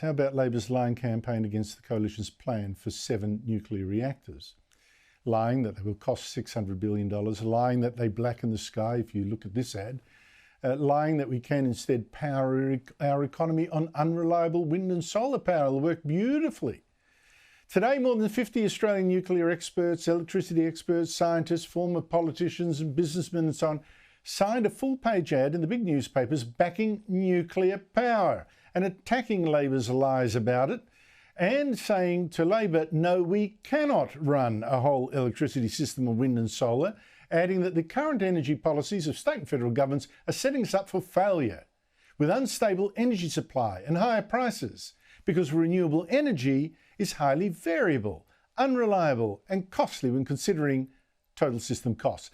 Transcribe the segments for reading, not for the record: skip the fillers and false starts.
How about Labor's lying campaign against the coalition's plan for 7 nuclear reactors? Lying that they will cost $600 billion, lying that they blacken the sky, if you look at this ad, lying that we can instead power our economy on unreliable wind and solar power. It'll work beautifully. Today, more than 50 Australian nuclear experts, electricity experts, scientists, former politicians and businessmen and so on signed a full-page ad in the big newspapers backing nuclear power and attacking Labor's lies about it and saying to Labor, no, we cannot run a whole electricity system of wind and solar, adding that the current energy policies of state and federal governments are setting us up for failure with unstable energy supply and higher prices because renewable energy is highly variable, unreliable and costly when considering total system costs.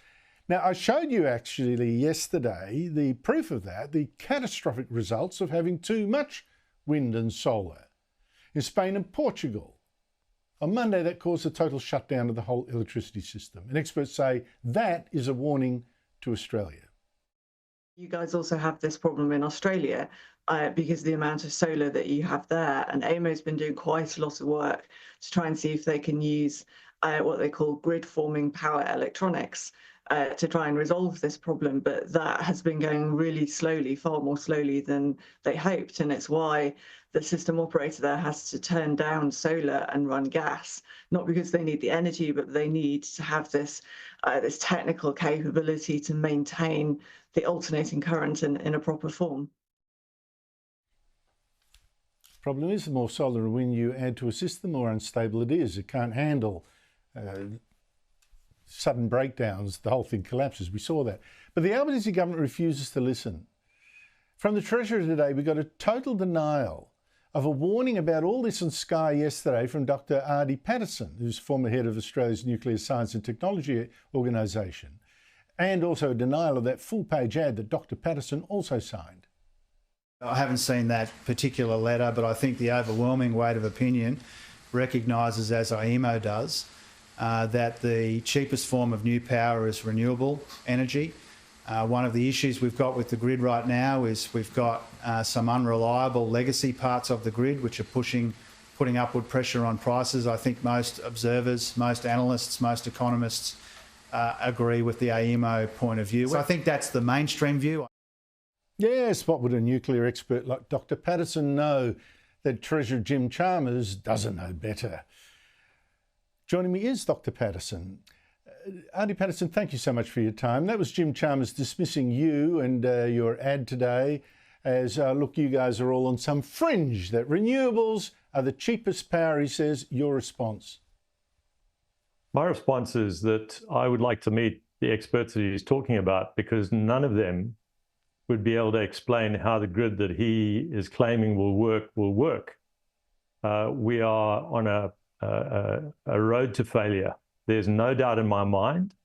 Now, I showed you actually yesterday the proof of that, the catastrophic results of having too much wind and solar in Spain and Portugal. On Monday, that caused a total shutdown of the whole electricity system. And experts say that is a warning to Australia. You guys also have this problem in Australia because of the amount of solar that you have there. And AEMO's been doing quite a lot of work to try and see if they can use what they call grid-forming power electronics to try and resolve this problem, but that has been going really slowly, far more slowly than they hoped, and it's why the system operator there has to turn down solar and run gas, not because they need the energy, but they need to have this this technical capability to maintain the alternating current in a proper form. Problem is, the more solar and wind you add to a system, the more unstable it is. It can't handle sudden breakdowns. The whole thing collapses. We saw that. But the Albanese government refuses to listen. From the Treasurer today, we got a total denial of a warning about all this on Sky yesterday from Dr. Adi Patterson, who's former head of Australia's Nuclear Science and Technology Organisation, and also a denial of that full-page ad that Dr. Patterson also signed. I haven't seen that particular letter, but I think the overwhelming weight of opinion recognises, as AEMO does, that the cheapest form of new power is renewable energy. One of the issues we've got with the grid right now is we've got some unreliable legacy parts of the grid which are putting upward pressure on prices. I think most observers, most analysts, most economists agree with the AEMO point of view. So I think that's the mainstream view. Yes, what would a nuclear expert like Dr. Patterson know that Treasurer Jim Chalmers doesn't know better? Joining me is Dr. Patterson. Adi Patterson, thank you so much for your time. That was Jim Chalmers dismissing you and your ad today as, look, you guys are all on some fringe, that renewables are the cheapest power, he says. Your response? My response is that I would like to meet the experts that he's talking about, because none of them would be able to explain how the grid that he is claiming will work. We are on a road to failure. There's no doubt in my mind.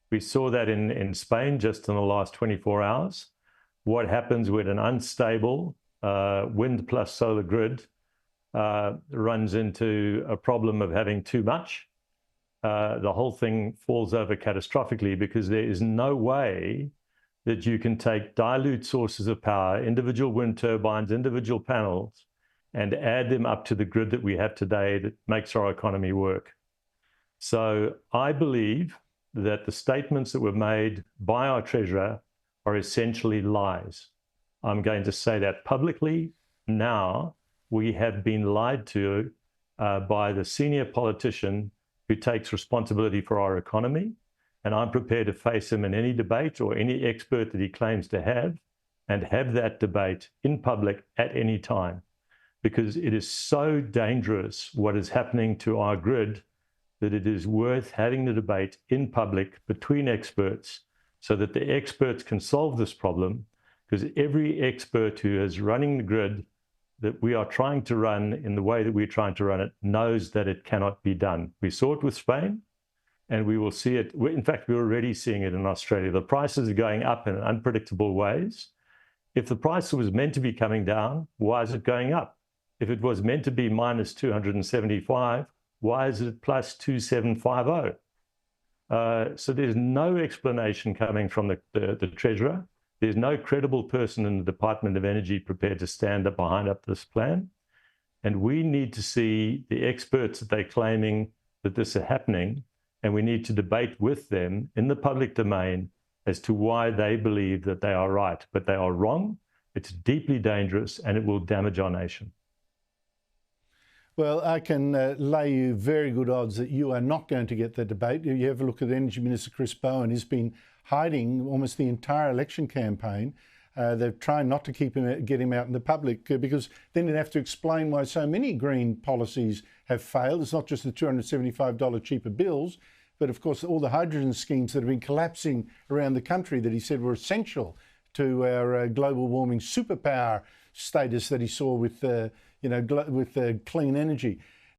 We saw that in Spain just in the last 24 hours. What happens when an unstable wind plus solar grid runs into a problem of having too much? The whole thing falls over catastrophically, because there is no way that you can take dilute sources of power, individual wind turbines, individual panels, and add them up to the grid that we have today that makes our economy work. So I believe that the statements that were made by our Treasurer are essentially lies. I'm going to say that publicly now. We have been lied to by the senior politician who takes responsibility for our economy, and I'm prepared to face him in any debate or any expert that he claims to have, and have that debate in public at any time, because it is so dangerous what is happening to our grid that it is worth having the debate in public between experts so that the experts can solve this problem, because every expert who is running the grid that we are trying to run in the way that we're trying to run it knows that it cannot be done. We saw it with Spain, and we will see it. In fact, we're already seeing it in Australia. The prices are going up in unpredictable ways. If the price was meant to be coming down, why is it going up? If it was meant to be minus 275, why is it plus 2750? So there's no explanation coming from the Treasurer. There's no credible person in the Department of Energy prepared to stand up behind this plan. And we need to see the experts that they're claiming that this is happening, and we need to debate with them in the public domain as to why they believe that they are right, but they are wrong. It's deeply dangerous, and it will damage our nation. Well, I can lay you very good odds that you are not going to get the debate. You have a look at Energy Minister Chris Bowen. He's been hiding almost the entire election campaign. They're trying not to get him out in the public because then you'd have to explain why so many green policies have failed. It's not just the $275 cheaper bills, but of course all the hydrogen schemes that have been collapsing around the country that he said were essential to our global warming superpower status that he saw with, with clean energy.